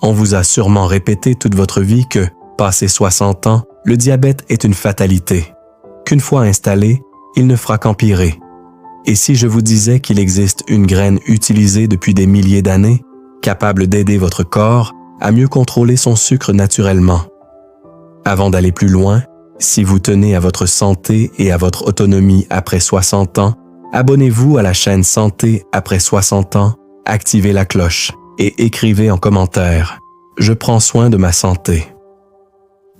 On vous a sûrement répété toute votre vie que, passé 60 ans, le diabète est une fatalité. Qu'une fois installé, il ne fera qu'empirer. Et si je vous disais qu'il existe une graine utilisée depuis des milliers d'années, capable d'aider votre corps à mieux contrôler son sucre naturellement? Avant d'aller plus loin, si vous tenez à votre santé et à votre autonomie après 60 ans, abonnez-vous à la chaîne Santé après 60 ans, activez la cloche et écrivez en commentaire « Je prends soin de ma santé ».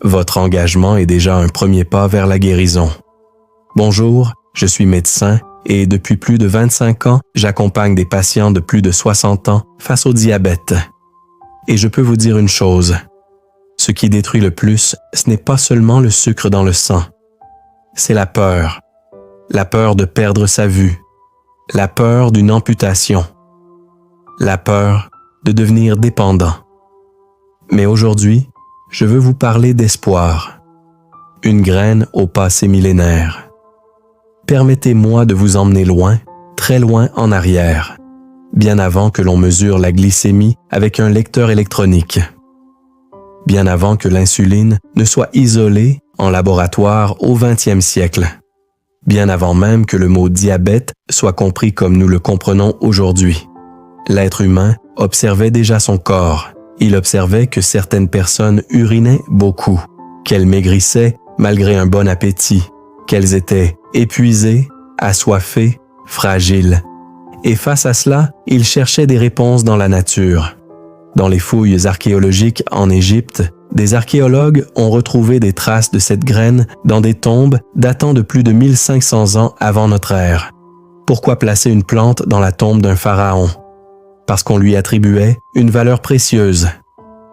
Votre engagement est déjà un premier pas vers la guérison. Bonjour, je suis médecin et depuis plus de 25 ans, j'accompagne des patients de plus de 60 ans face au diabète. Et je peux vous dire une chose, ce qui détruit le plus, ce n'est pas seulement le sucre dans le sang, c'est la peur de perdre sa vue, la peur d'une amputation, la peur de devenir dépendant. Mais aujourd'hui, je veux vous parler d'espoir, une graine au passé millénaire. Permettez-moi de vous emmener loin, très loin en arrière, bien avant que l'on mesure la glycémie avec un lecteur électronique, bien avant que l'insuline ne soit isolée en laboratoire au XXe siècle, bien avant même que le mot diabète soit compris comme nous le comprenons aujourd'hui. L'être humain observait déjà son corps. Il observait que certaines personnes urinaient beaucoup, qu'elles maigrissaient malgré un bon appétit, qu'elles étaient épuisées, assoiffées, fragiles. Et face à cela, il cherchait des réponses dans la nature. Dans les fouilles archéologiques en Égypte, des archéologues ont retrouvé des traces de cette graine dans des tombes datant de plus de 1500 ans avant notre ère. Pourquoi placer une plante dans la tombe d'un pharaon? Parce qu'on lui attribuait une valeur précieuse,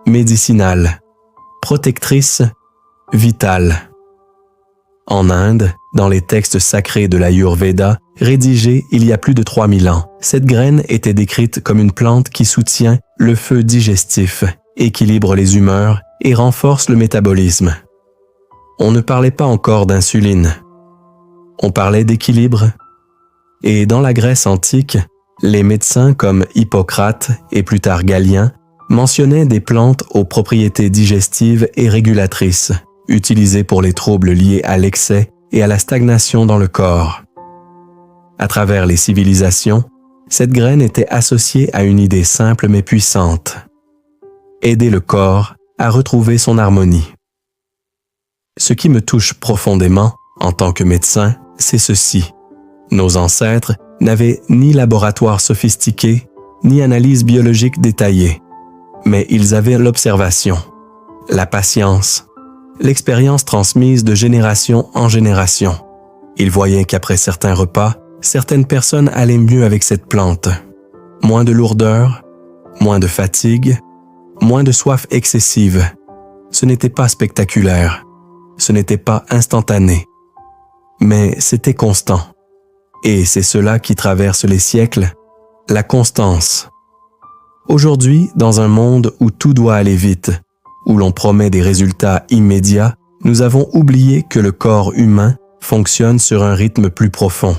médicinale, protectrice, vitale. En Inde, dans les textes sacrés de l'Ayurveda, rédigés il y a plus de 3000 ans, cette graine était décrite comme une plante qui soutient le feu digestif, équilibre les humeurs et renforce le métabolisme. On ne parlait pas encore d'insuline. On parlait d'équilibre. Et dans la Grèce antique, les médecins comme Hippocrate et plus tard Galien mentionnaient des plantes aux propriétés digestives et régulatrices, utilisées pour les troubles liés à l'excès et à la stagnation dans le corps. À travers les civilisations, cette graine était associée à une idée simple mais puissante: aider le corps à retrouver son harmonie. Ce qui me touche profondément en tant que médecin, c'est ceci. Nos ancêtres n'avaient ni laboratoire sophistiqué, ni analyse biologique détaillée, mais ils avaient l'observation, la patience, l'expérience transmise de génération en génération. Ils voyaient qu'après certains repas, certaines personnes allaient mieux avec cette plante. Moins de lourdeur, moins de fatigue, moins de soif excessive. Ce n'était pas spectaculaire, ce n'était pas instantané, mais c'était constant. Et c'est cela qui traverse les siècles, la constance. Aujourd'hui, dans un monde où tout doit aller vite, où l'on promet des résultats immédiats, nous avons oublié que le corps humain fonctionne sur un rythme plus profond.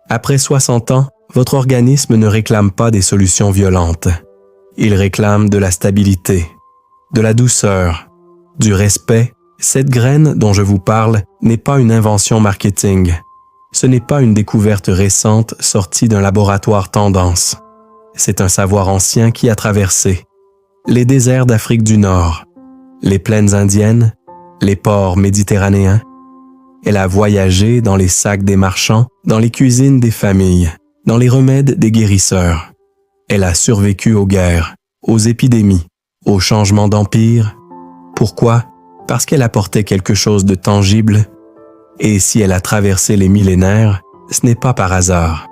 Après 60 ans, votre organisme ne réclame pas des solutions violentes. Il réclame de la stabilité, de la douceur, du respect. Cette graine dont je vous parle n'est pas une invention marketing. Ce n'est pas une découverte récente sortie d'un laboratoire tendance. C'est un savoir ancien qui a traversé les déserts d'Afrique du Nord, les plaines indiennes, les ports méditerranéens. Elle a voyagé dans les sacs des marchands, dans les cuisines des familles, dans les remèdes des guérisseurs. Elle a survécu aux guerres, aux épidémies, aux changements d'empire. Pourquoi? Parce qu'elle apportait quelque chose de tangible. Et si elle a traversé les millénaires, ce n'est pas par hasard.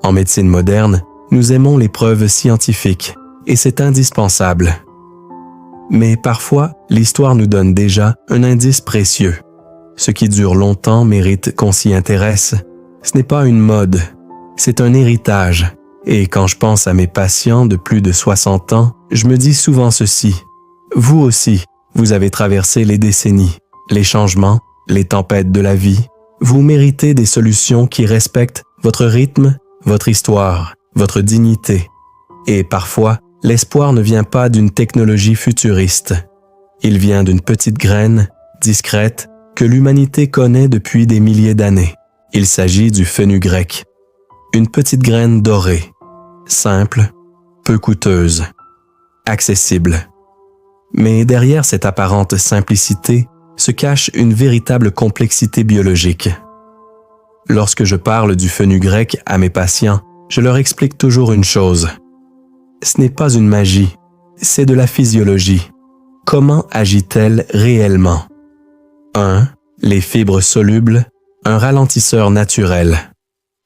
En médecine moderne, nous aimons les preuves scientifiques, et c'est indispensable. Mais parfois, l'histoire nous donne déjà un indice précieux. Ce qui dure longtemps mérite qu'on s'y intéresse. Ce n'est pas une mode, c'est un héritage. Et quand je pense à mes patients de plus de 60 ans, je me dis souvent ceci. Vous aussi, vous avez traversé les décennies, les changements, les tempêtes de la vie. Vous méritez des solutions qui respectent votre rythme, votre histoire, votre dignité. Et parfois, l'espoir ne vient pas d'une technologie futuriste. Il vient d'une petite graine, discrète, que l'humanité connaît depuis des milliers d'années. Il s'agit du fenugrec. Une petite graine dorée, simple, peu coûteuse, accessible. Mais derrière cette apparente simplicité se cache une véritable complexité biologique. Lorsque je parle du fenugrec à mes patients, je leur explique toujours une chose. Ce n'est pas une magie, c'est de la physiologie. Comment agit-elle réellement? 1. Les fibres solubles, un ralentisseur naturel.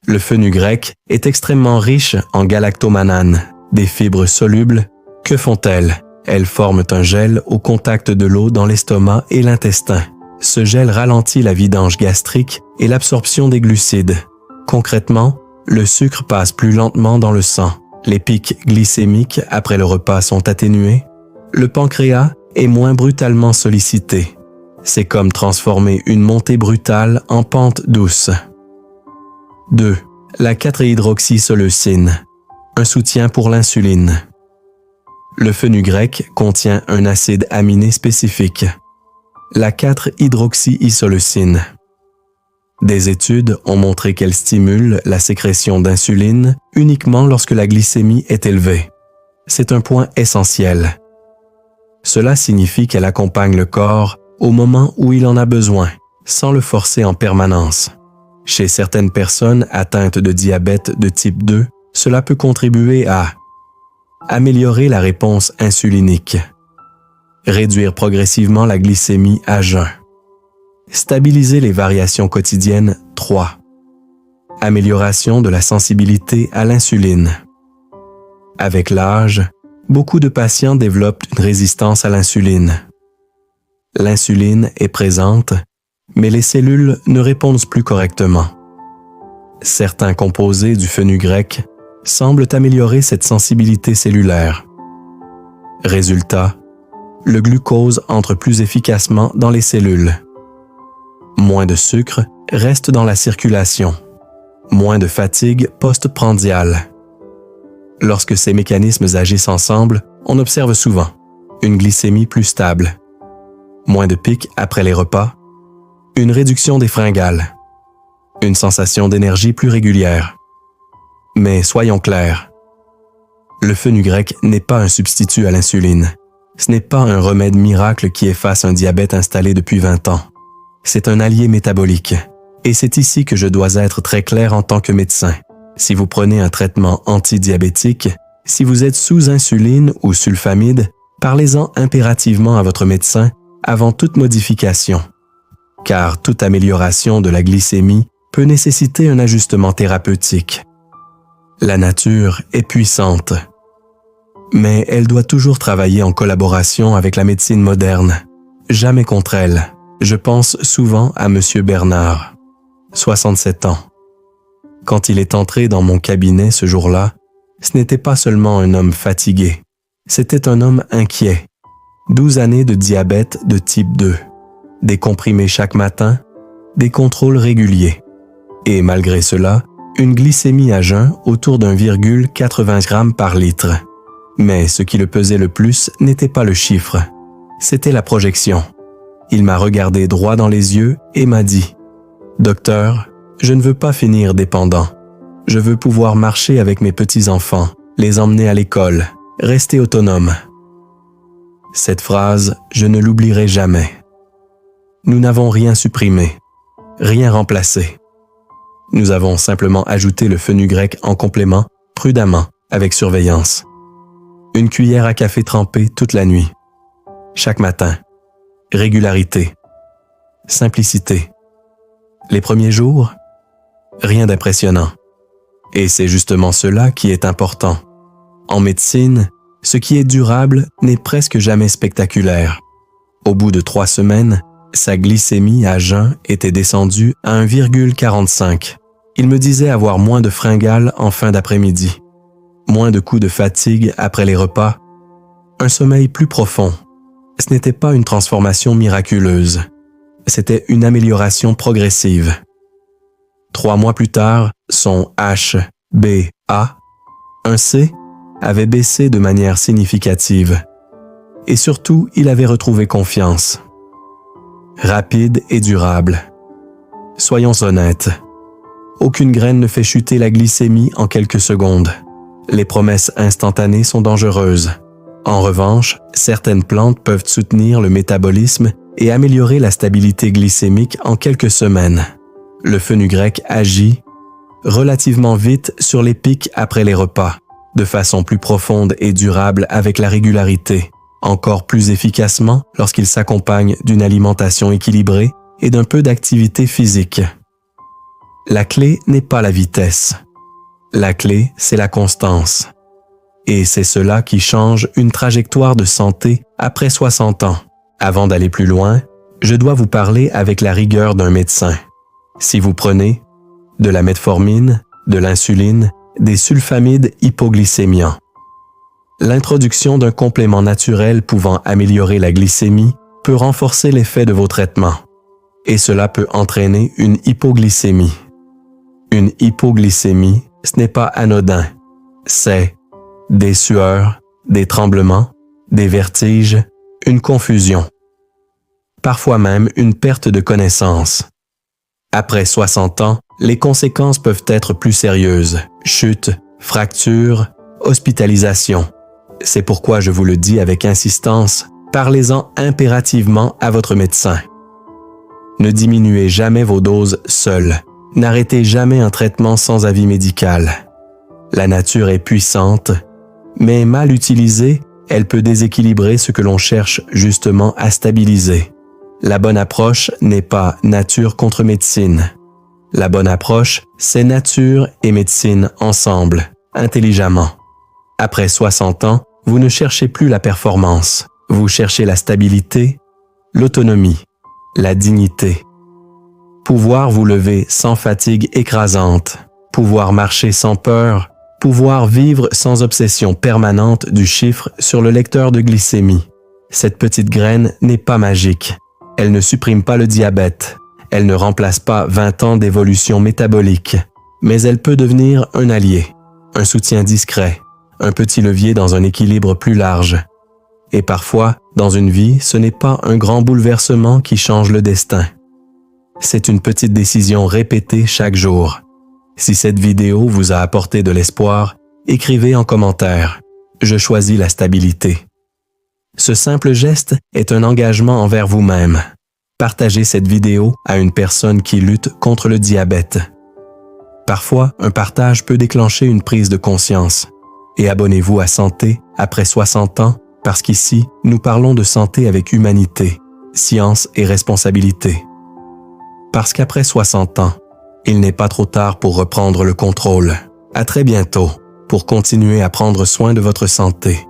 Le fenugrec est extrêmement riche en galactomannan, des fibres solubles. Que font-elles? Elles forment un gel au contact de l'eau dans l'estomac et l'intestin. Ce gel ralentit la vidange gastrique et l'absorption des glucides. Concrètement, le sucre passe plus lentement dans le sang. Les pics glycémiques après le repas sont atténués. Le pancréas est moins brutalement sollicité. C'est comme transformer une montée brutale en pente douce. 2. La 4-hydroxysoleucine, un soutien pour l'insuline. Le fenugrec contient un acide aminé spécifique, la 4-hydroxyisoleucine. Des études ont montré qu'elle stimule la sécrétion d'insuline uniquement lorsque la glycémie est élevée. C'est un point essentiel. Cela signifie qu'elle accompagne le corps au moment où il en a besoin, sans le forcer en permanence. Chez certaines personnes atteintes de diabète de type 2, cela peut contribuer à améliorer la réponse insulinique, réduire progressivement la glycémie à jeun, stabiliser les variations quotidiennes 3, amélioration de la sensibilité à l'insuline. Avec l'âge, beaucoup de patients développent une résistance à l'insuline. L'insuline est présente, mais les cellules ne répondent plus correctement. Certains composés du fenugrec semblent améliorer cette sensibilité cellulaire. Résultat, le glucose entre plus efficacement dans les cellules. Moins de sucre reste dans la circulation. Moins de fatigue postprandiale. Lorsque ces mécanismes agissent ensemble, on observe souvent une glycémie plus stable, moins de pics après les repas, une réduction des fringales, une sensation d'énergie plus régulière. Mais soyons clairs, le fenugrec n'est pas un substitut à l'insuline. Ce n'est pas un remède miracle qui efface un diabète installé depuis 20 ans. C'est un allié métabolique. Et c'est ici que je dois être très clair en tant que médecin. Si vous prenez un traitement antidiabétique, si vous êtes sous insuline ou sulfamide, parlez-en impérativement à votre médecin avant toute modification. Car toute amélioration de la glycémie peut nécessiter un ajustement thérapeutique. La nature est puissante, mais elle doit toujours travailler en collaboration avec la médecine moderne, jamais contre elle. Je pense souvent à M. Bernard, 67 ans. Quand il est entré dans mon cabinet ce jour-là, ce n'était pas seulement un homme fatigué, c'était un homme inquiet. 12 années de diabète de type 2, des comprimés chaque matin, des contrôles réguliers. Et malgré cela, une glycémie à jeun autour d'1,80 g par litre. Mais ce qui le pesait le plus n'était pas le chiffre, c'était la projection. Il m'a regardé droit dans les yeux et m'a dit « Docteur, je ne veux pas finir dépendant. Je veux pouvoir marcher avec mes petits-enfants, les emmener à l'école, rester autonome. » Cette phrase, je ne l'oublierai jamais. Nous n'avons rien supprimé, rien remplacé. Nous avons simplement ajouté le fenugrec en complément, prudemment, avec surveillance. Une cuillère à café trempée toute la nuit. Chaque matin. Régularité. Simplicité. Les premiers jours, rien d'impressionnant. Et c'est justement cela qui est important. En médecine, ce qui est durable n'est presque jamais spectaculaire. Au bout de 3 semaines, sa glycémie à jeun était descendue à 1,45. Il me disait avoir moins de fringales en fin d'après-midi, moins de coups de fatigue après les repas, un sommeil plus profond. Ce n'était pas une transformation miraculeuse, c'était une amélioration progressive. 3 mois plus tard, son HbA1c avait baissé de manière significative. Et surtout, il avait retrouvé confiance. Rapide et durable. Soyons honnêtes. Aucune graine ne fait chuter la glycémie en quelques secondes. Les promesses instantanées sont dangereuses. En revanche, certaines plantes peuvent soutenir le métabolisme et améliorer la stabilité glycémique en quelques semaines. Le fenugrec agit relativement vite sur les pics après les repas, de façon plus profonde et durable avec la régularité, encore plus efficacement lorsqu'il s'accompagne d'une alimentation équilibrée et d'un peu d'activité physique. La clé n'est pas la vitesse. La clé, c'est la constance. Et c'est cela qui change une trajectoire de santé après 60 ans. Avant d'aller plus loin, je dois vous parler avec la rigueur d'un médecin. Si vous prenez de la metformine, de l'insuline, des sulfamides hypoglycémiants, l'introduction d'un complément naturel pouvant améliorer la glycémie peut renforcer l'effet de vos traitements. Et cela peut entraîner une hypoglycémie. Une hypoglycémie, ce n'est pas anodin. C'est des sueurs, des tremblements, des vertiges, une confusion. Parfois même une perte de connaissance. Après 60 ans, les conséquences peuvent être plus sérieuses. Chute, fracture, hospitalisation. C'est pourquoi je vous le dis avec insistance, parlez-en impérativement à votre médecin. Ne diminuez jamais vos doses seul. N'arrêtez jamais un traitement sans avis médical. La nature est puissante, mais mal utilisée, elle peut déséquilibrer ce que l'on cherche justement à stabiliser. La bonne approche n'est pas nature contre médecine. La bonne approche, c'est nature et médecine ensemble, intelligemment. Après 60 ans, vous ne cherchez plus la performance, vous cherchez la stabilité, l'autonomie, la dignité. Pouvoir vous lever sans fatigue écrasante, pouvoir marcher sans peur, pouvoir vivre sans obsession permanente du chiffre sur le lecteur de glycémie. Cette petite graine n'est pas magique. Elle ne supprime pas le diabète. Elle ne remplace pas 20 ans d'évolution métabolique. Mais elle peut devenir un allié, un soutien discret, un petit levier dans un équilibre plus large. Et parfois, dans une vie, ce n'est pas un grand bouleversement qui change le destin. C'est une petite décision répétée chaque jour. Si cette vidéo vous a apporté de l'espoir, écrivez en commentaire « Je choisis la stabilité ». Ce simple geste est un engagement envers vous-même. Partagez cette vidéo à une personne qui lutte contre le diabète. Parfois, un partage peut déclencher une prise de conscience. Et abonnez-vous à Santé après 60 ans, parce qu'ici, nous parlons de santé avec humanité, science et responsabilité. Parce qu'après 60 ans, il n'est pas trop tard pour reprendre le contrôle. À très bientôt pour continuer à prendre soin de votre santé.